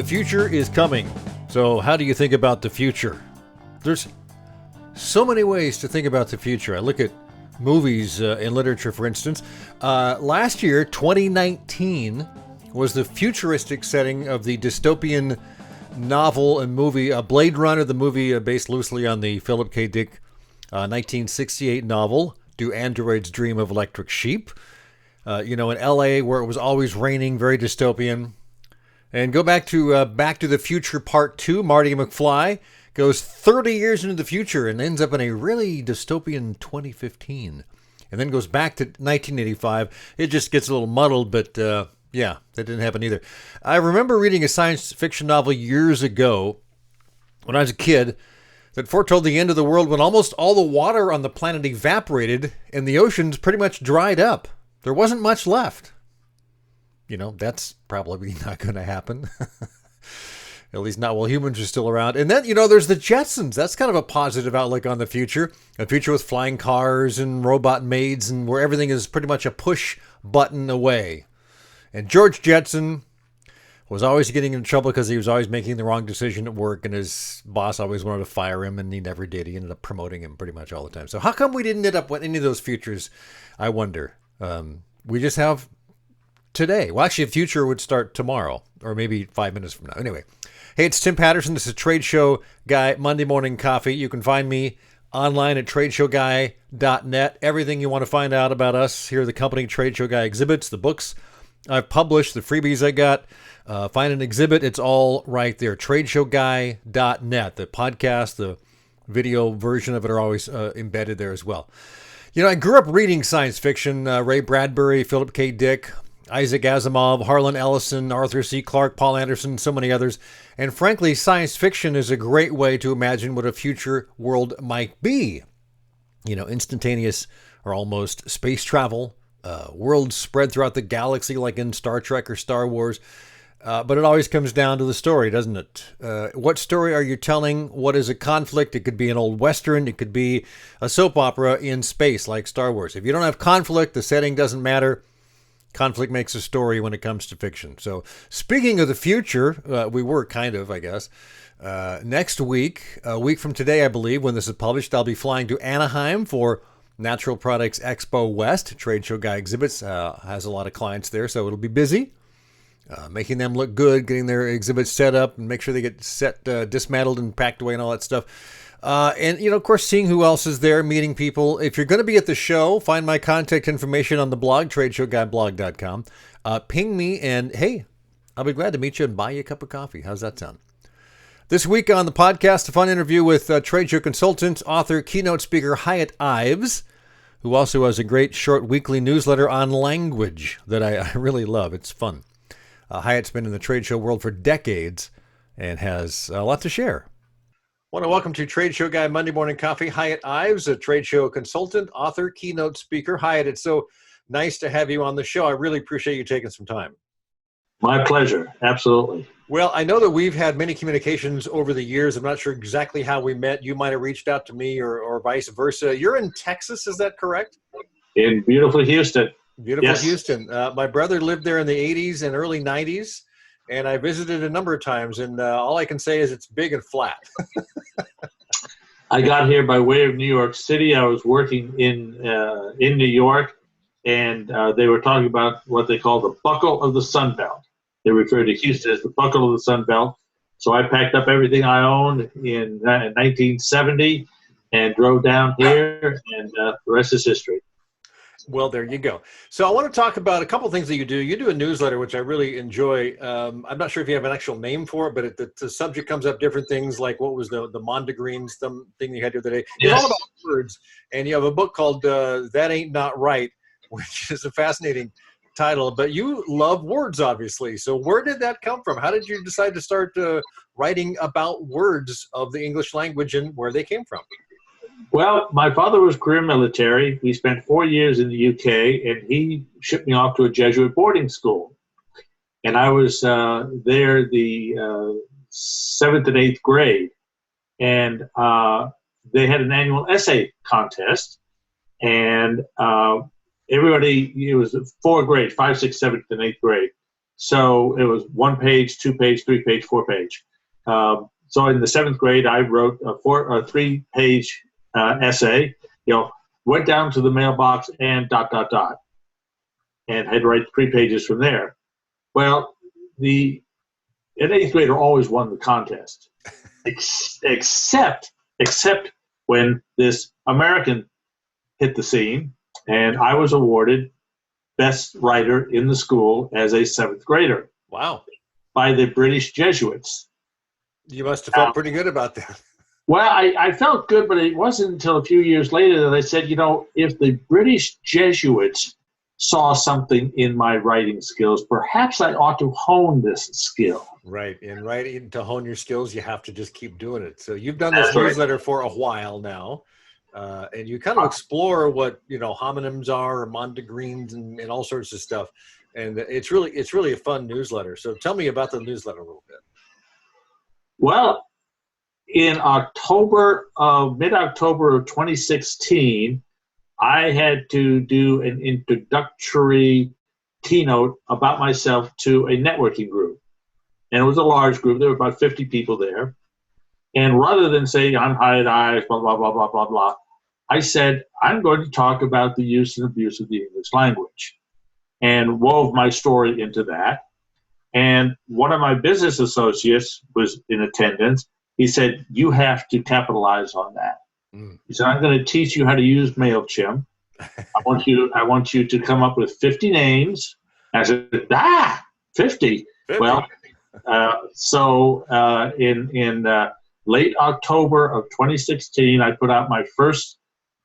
The future is coming. So how do you think about the future? There's so many ways to think about the future. I look at movies and literature, for instance. Last year, 2019, was the futuristic setting of the dystopian novel and movie Blade Runner, the movie based loosely on the Philip K. Dick 1968 novel, Do Androids Dream of Electric Sheep? In LA, where it was always raining, very dystopian. And go back to Back to the Future Part 2, Marty McFly goes 30 years into the future and ends up in a really dystopian 2015. And then goes back to 1985. It just gets a little muddled, but yeah, that didn't happen either. I remember reading a science fiction novel years ago when I was a kid that foretold the end of the world when almost all the water on the planet evaporated and the oceans pretty much dried up. There wasn't much left. That's probably not going to happen. At least not while humans are still around. And then, there's the Jetsons. That's kind of a positive outlook on the future. A future with flying cars and robot maids and where everything is pretty much a push button away. And George Jetson was always getting in trouble because he was always making the wrong decision at work, and his boss always wanted to fire him, and he never did. He ended up promoting him pretty much all the time. So how come we didn't end up with any of those futures? I wonder. We just have today. Well, actually, a future would start tomorrow, or maybe 5 minutes from now. Anyway, hey, it's Tim Patterson. This is Trade Show Guy Monday Morning Coffee. You can find me online at tradeshowguy.net. Everything you want to find out about us here at the company, Trade Show Guy exhibits, the books I've published, the freebies I got. Find an exhibit. It's all right there. tradeshowguy.net. The podcast, the video version of it are always embedded there as well. I grew up reading science fiction, Ray Bradbury, Philip K. Dick, Isaac Asimov, Harlan Ellison, Arthur C. Clarke, Paul Anderson, so many others. And frankly, science fiction is a great way to imagine what a future world might be. Instantaneous or almost space travel, worlds spread throughout the galaxy like in Star Trek or Star Wars. But it always comes down to the story, doesn't it? What story are you telling? What is a conflict? It could be an old Western. It could be a soap opera in space like Star Wars. If you don't have conflict, the setting doesn't matter. Conflict makes a story when it comes to fiction. So speaking of the future, we were kind of, I guess. Next week, a week from today, I believe, when this is published, I'll be flying to Anaheim for Natural Products Expo West. Trade Show Guy exhibits, has a lot of clients there, so it'll be busy. Making them look good, getting their exhibits set up and make sure they get set, dismantled and packed away and all that stuff. And, of course, seeing who else is there, meeting people. If you're going to be at the show, find my contact information on the blog, tradeshowguyblog.com. Ping me and, hey, I'll be glad to meet you and buy you a cup of coffee. How's that sound? This week on the podcast, a fun interview with trade show consultant, author, keynote speaker Hiett Ives, who also has a great short weekly newsletter on language that I really love. It's fun. Hiett's been in the trade show world for decades and has a lot to share. I want to welcome to Trade Show Guy Monday Morning Coffee, Hiett Ives, a trade show consultant, author, keynote speaker. Hiett, it's so nice to have you on the show. I really appreciate you taking some time. My pleasure. Absolutely. Well, I know that we've had many communications over the years. I'm not sure exactly how we met. You might have reached out to me or vice versa. You're in Texas, is that correct? In beautiful Houston. Beautiful Yes. Houston. My brother lived there in the 80s and early 90s, and I visited a number of times, and all I can say is it's big and flat. I got here by way of New York City. I was working in New York, and they were talking about what they call the buckle of the Sun Belt. They refer to Houston as the buckle of the Sun Belt. So I packed up everything I owned in 1970 and drove down here, and the rest is history. Well, there you go. So I want to talk about a couple of things that you do. You do a newsletter, which I really enjoy. I'm not sure if you have an actual name for it, but the subject comes up different things, like what was the Mondegreens thing you had the other day. Yes. It's all about words. And you have a book called That Ain't Not Right, which is a fascinating title. But you love words, obviously. So where did that come from? How did you decide to start writing about words of the English language and where they came from? Well, my father was career military. We spent 4 years in the UK, and he shipped me off to a Jesuit boarding school. And I was there the 7th and 8th grade. And they had an annual essay contest. And everybody, it was 4 grades, 5, 6, 7th, and 8th grade. So it was 1 page, 2 page, 3 page, 4 page. So in the 7th grade, I wrote a 3-page essay. Went down to the mailbox and ... and had to write 3 pages from there. Well, an 8th grader always won the contest, except when this American hit the scene, and I was awarded best writer in the school as a 7th grader. Wow. By the British Jesuits. You must have felt pretty good about that. Well, I felt good, but it wasn't until a few years later that I said, if the British Jesuits saw something in my writing skills, perhaps I ought to hone this skill. Right. In writing, to hone your skills, you have to just keep doing it. So you've done this newsletter for a while now, and you kind of explore what, homonyms are, or mondegreens, and all sorts of stuff. And it's really a fun newsletter. So tell me about the newsletter a little bit. Well, in mid-October of 2016, I had to do an introductory keynote about myself to a networking group. And it was a large group. There were about 50 people there. And rather than say, I'm Hiett Ives, blah, blah, blah, blah, blah, blah, I said, I'm going to talk about the use and abuse of the English language, and wove my story into that. And one of my business associates was in attendance. He said, you have to capitalize on that. He said, I'm going to teach you how to use MailChimp. I want you to come up with 50 names. And I said, 50? Well, so in late October of 2016, I put out my first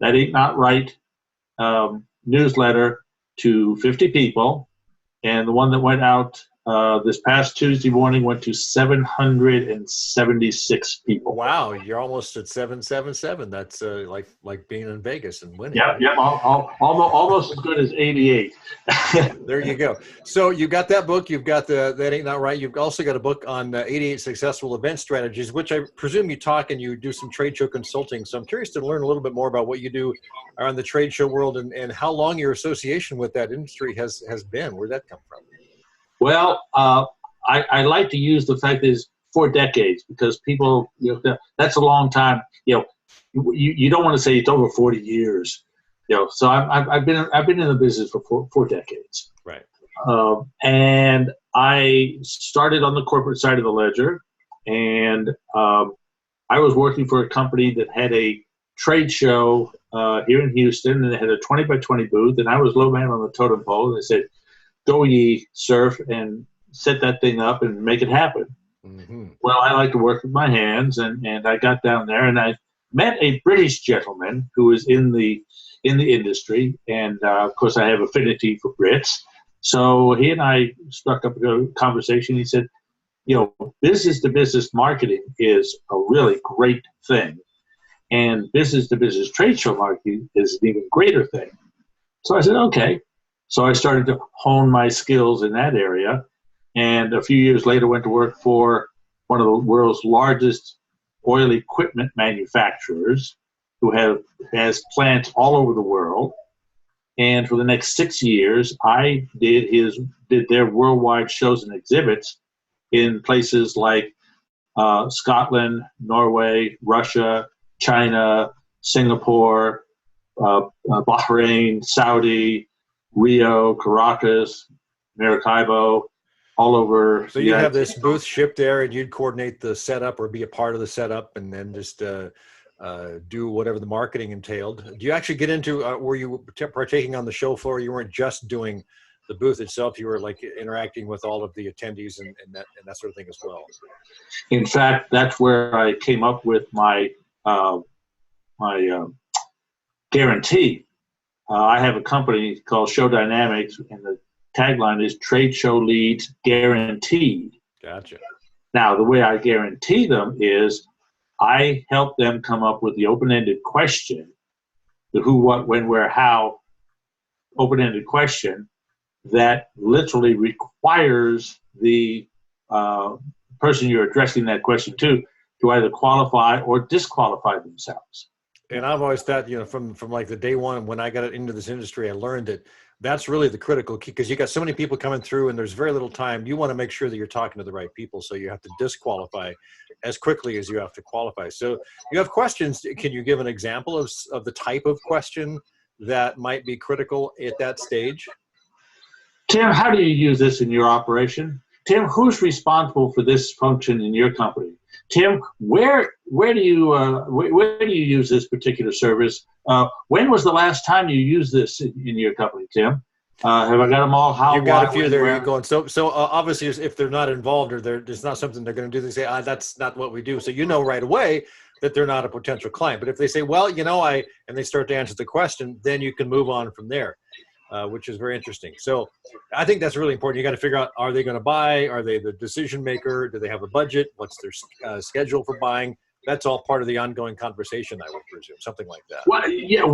That Ain't Not Right newsletter to 50 people. And the one that went out this past Tuesday morning went to 776 people. Wow, you're almost at 777. That's like being in Vegas and winning. Yeah, almost as good as 88. There you go. So you got that book. You've got That Ain't Not Right. You've also got a book on 88 successful event strategies, which I presume you talk and you do some trade show consulting. So I'm curious to learn a little bit more about what you do around the trade show world and how long your association with that industry has been. Where'd that come from? Well, I like to use the fact that it's 4 decades, because people, that's a long time. You don't want to say it's over 40 years. So I've been in the business for four decades. Right. And I started on the corporate side of the ledger, and I was working for a company that had a trade show here in Houston, and they had a 20 by 20 booth, and I was low man on the totem pole. And they said, go ye surf and set that thing up and make it happen. Mm-hmm. Well, I like to work with my hands, and I got down there, and I met a British gentleman who was in the industry, and of course I have affinity for Brits. So he and I struck up a conversation. He said, business to business marketing is a really great thing, and business to business trade show marketing is an even greater thing. So I said, okay. So I started to hone my skills in that area, and a few years later went to work for one of the world's largest oil equipment manufacturers, who has plants all over the world. And for the next 6 years, I did their worldwide shows and exhibits in places like Scotland, Norway, Russia, China, Singapore, Bahrain, Saudi, Rio, Caracas, Maracaibo, all over. So you have this booth shipped there, and you'd coordinate the setup or be a part of the setup, and then just do whatever the marketing entailed. Do you actually get into, were you partaking on the show floor? You weren't just doing the booth itself. You were like interacting with all of the attendees and that sort of thing as well. In fact, that's where I came up with my guarantee. I have a company called Show Dynamics, and the tagline is Trade Show Leads Guaranteed. Gotcha. Now, the way I guarantee them is I help them come up with the open-ended question, the who, what, when, where, how open-ended question that literally requires the person you're addressing that question to either qualify or disqualify themselves. And I've always thought, from like the day one when I got into this industry, I learned that That's really the critical key, because you got so many people coming through and there's very little time. You want to make sure that you're talking to the right people. So you have to disqualify as quickly as you have to qualify. So you have questions. Can you give an example of the type of question that might be critical at that stage? Tim, how do you use this in your operation? Tim, who's responsible for this function in your company? Tim, where do you use this particular service? When was the last time you used this in your company, Tim? Have I got them all? How? You've got a few when, there. where? You're going. So obviously, if they're not involved or there's not something they're going to do, they say, that's not what we do. So you know right away that they're not a potential client. But if they say, well, and they start to answer the question, then you can move on from there. Which is very interesting. So I think that's really important. You got to figure out, are they going to buy? Are they the decision maker? Do they have a budget? What's their schedule for buying? That's all part of the ongoing conversation, I would presume, something like that. Well, yeah.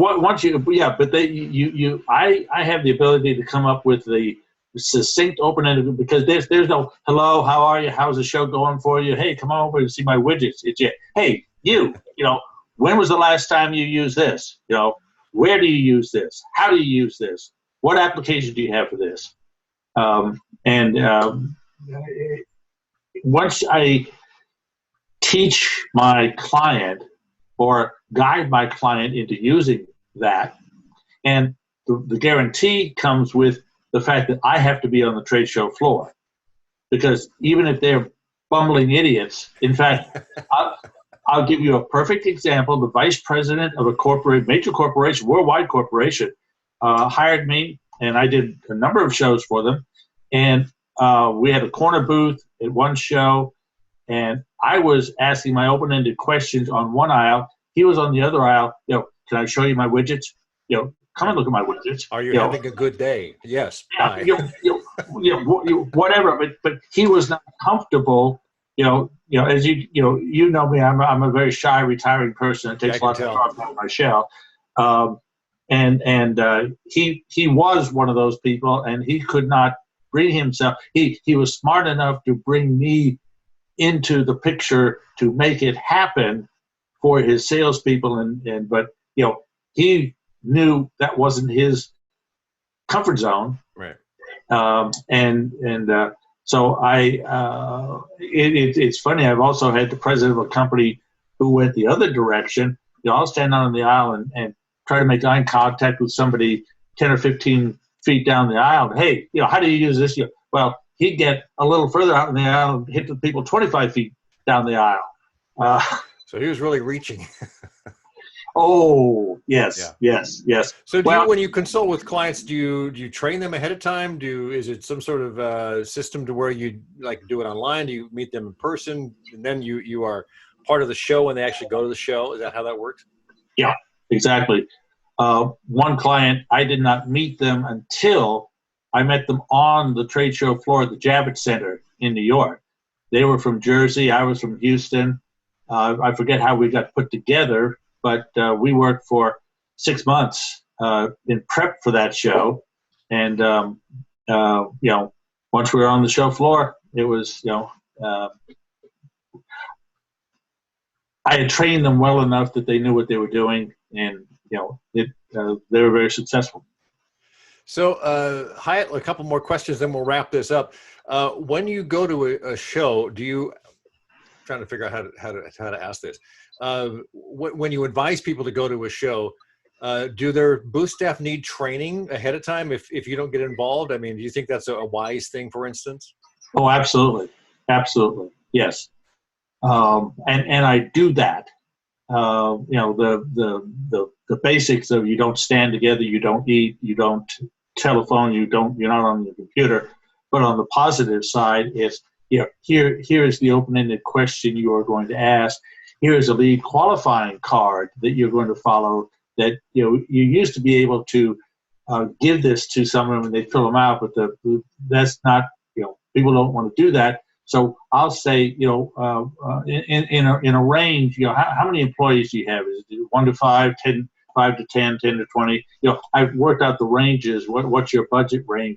But I have the ability to come up with the succinct, open-ended, because there's no hello, how are you? How's the show going for you? Hey, come on over and see my widgets. It's hey, when was the last time you used this? Where do you use this? How do you use this? What application do you have for this? Once I teach my client or guide my client into using that, and the guarantee comes with the fact that I have to be on the trade show floor, because even if they're bumbling idiots, in fact, I'll give you a perfect example. The vice president of a major corporation, worldwide corporation, hired me, and I did a number of shows for them. And we had a corner booth at one show, and I was asking my open-ended questions on one aisle. He was on the other aisle. Can I show you my widgets? Come and look at my widgets. Are you having a good day? Yes. Whatever. But he was not comfortable. As you know me, I'm a very shy, retiring person. It takes a lot to talk out of my shell. He was one of those people, and he could not bring himself. He was smart enough to bring me into the picture to make it happen for his salespeople, but he knew that wasn't his comfort zone. Right. So it's funny. I've also had the president of a company who went the other direction. I'll stand out on the aisle and try to make eye contact with somebody 10 or 15 feet down the aisle. Hey, how do you use this? Well, he'd get a little further out in the aisle and hit the people 25 feet down the aisle. So he was really reaching. Oh, yes, yeah. yes. So when you consult with clients, do you train them ahead of time? Is it some sort of system to where you do it online? Do you meet them in person, and then you are part of the show when they actually go to the show? Is that how that works? Yeah, exactly. One client, I did not meet them until I met them on the trade show floor at the Javits Center in New York. They were from Jersey. I was from Houston. I forget how we got put together, but we worked for 6 months in prep for that show. And, once we were on the show floor, it was, I had trained them well enough that they knew what they were doing, and, they were very successful. So, Hiett, a couple more questions, then we'll wrap this up. When you go to a show, trying to figure out how to ask this. When you advise people to go to a show, do their booth staff need training ahead of time if you don't get involved? I mean, do you think that's a wise thing, for instance? Oh, absolutely. Absolutely. Yes. And I do that. The basics of you don't stand together, you don't eat, you don't telephone, you're not on the computer. But on the positive side, it's here is the open-ended question you are going to ask. Here is a lead qualifying card that you're going to follow. That you used to be able to give this to someone when they fill them out, but that's not people don't want to do that. So I'll say in a range, how many employees do you have? Is it 1 to 5, 10, 5 to 10, 10 to 20? I've worked out the ranges. What's your budget range?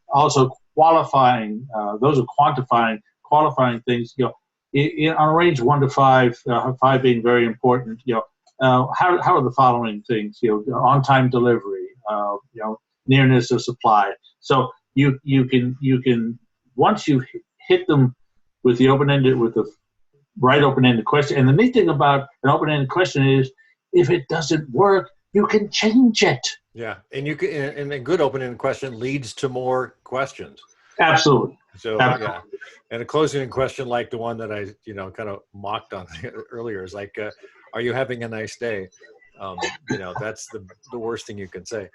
Also qualifying. Those are qualifying things. On a range 1 to 5, 5 being very important. How are the following things? On-time delivery. nearness of supply. So you can once you hit them with the right open-ended question. And the neat thing about an open-ended question is, if it doesn't work, you can change it. Yeah, and you can, and a good open-ended question leads to more questions. Absolutely. So yeah, and a closing question like the one that I kind of mocked on earlier is like, "Are you having a nice day?" That's the worst thing you can say.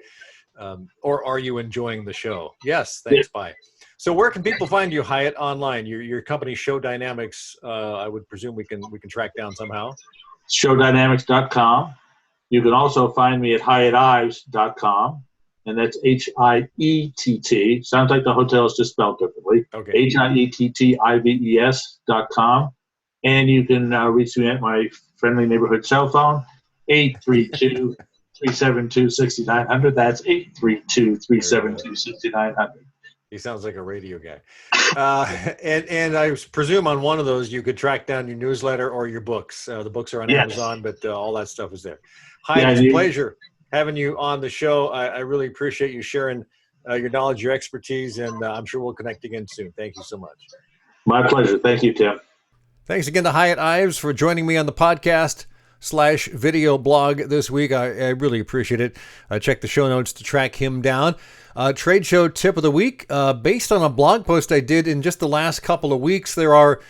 Or are you enjoying the show? Yes, thanks. Bye. So where can people find you, Hiett, online? Your company, Show Dynamics. I would presume we can track down somehow. Showdynamics.com. You can also find me at HiettIves.com, and that's HIETT. Sounds like the hotel is just spelled differently. Okay. HIETTIVES.com. And you can reach me at my friendly neighborhood cell phone, 832-372-6900. That's 832-372-6900. He sounds like a radio guy. And I presume on one of those you could track down your newsletter or your books. The books are on Amazon, but all that stuff is there. Hi, it's a pleasure having you on the show. I really appreciate you sharing your knowledge, your expertise, and I'm sure we'll connect again soon. Thank you so much. My pleasure. Thank you, Tim. Thanks again to Hiett Ives for joining me on the podcast/video blog this week. I really appreciate it. Check the show notes to track him down. Trade show tip of the week, based on a blog post I did in just the last couple of weeks. There are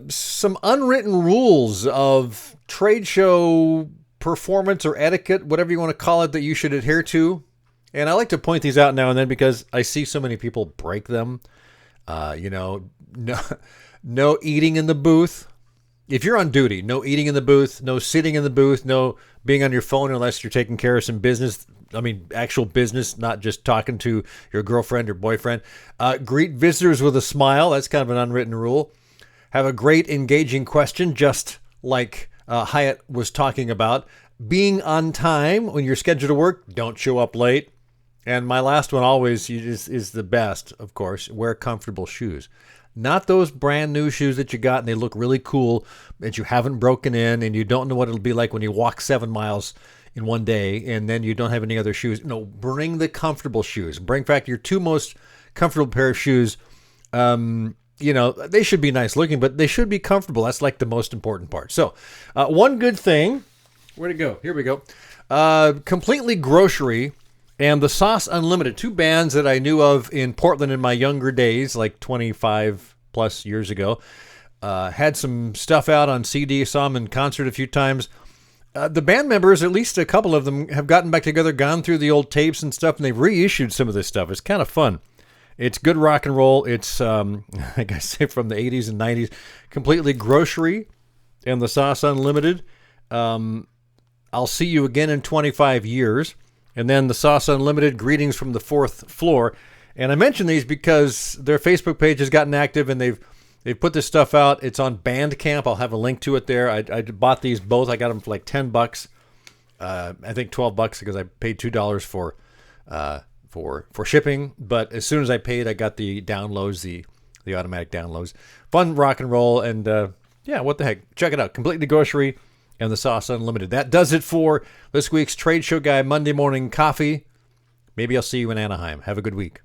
some unwritten rules of trade show performance or etiquette, whatever you want to call it, that you should adhere to. And I like to point these out now and then because I see so many people break them. No eating in the booth. If you're on duty, no eating in the booth, no sitting in the booth, no being on your phone unless you're taking care of some business. I mean, actual business, not just talking to your girlfriend or boyfriend. Greet visitors with a smile. That's kind of an unwritten rule. Have a great, engaging question, just like Hiett was talking about. Being on time when you're scheduled to work. Don't show up late. And my last one always is the best, of course. Wear comfortable shoes. Not those brand new shoes that you got and they look really cool, that you haven't broken in and you don't know what it'll be like when you walk 7 miles in one day and then you don't have any other shoes. No, bring the comfortable shoes. Bring back your 2 most comfortable pair of shoes. They should be nice looking, but they should be comfortable. That's like the most important part. So one good thing, where'd it go? Here we go. Completely Grocery and the Sauce Unlimited, 2 bands that I knew of in Portland in my younger days, like 25 plus years ago. Had some stuff out on CD, saw them in concert a few times. The band members, at least a couple of them, have gotten back together, gone through the old tapes and stuff, and they've reissued some of this stuff. It's kind of fun. It's good rock and roll. It's, like I say, from the 80s and 90s. Completely Grocery and the Sauce Unlimited. I'll See You Again in 25 Years. And then the Sauce Unlimited, Greetings from the Fourth Floor. And I mention these because their Facebook page has gotten active and they've put this stuff out. It's on Bandcamp. I'll have a link to it there. I bought these both. I got them for like $10. I think $12 because I paid $2 for shipping. But as soon as I paid, I got the downloads, the automatic downloads. Fun rock and roll. And what the heck? Check it out. Completely Grocery and the Sauce Unlimited. That does it for this week's Trade Show Guy Monday Morning Coffee. Maybe I'll see you in Anaheim. Have a good week.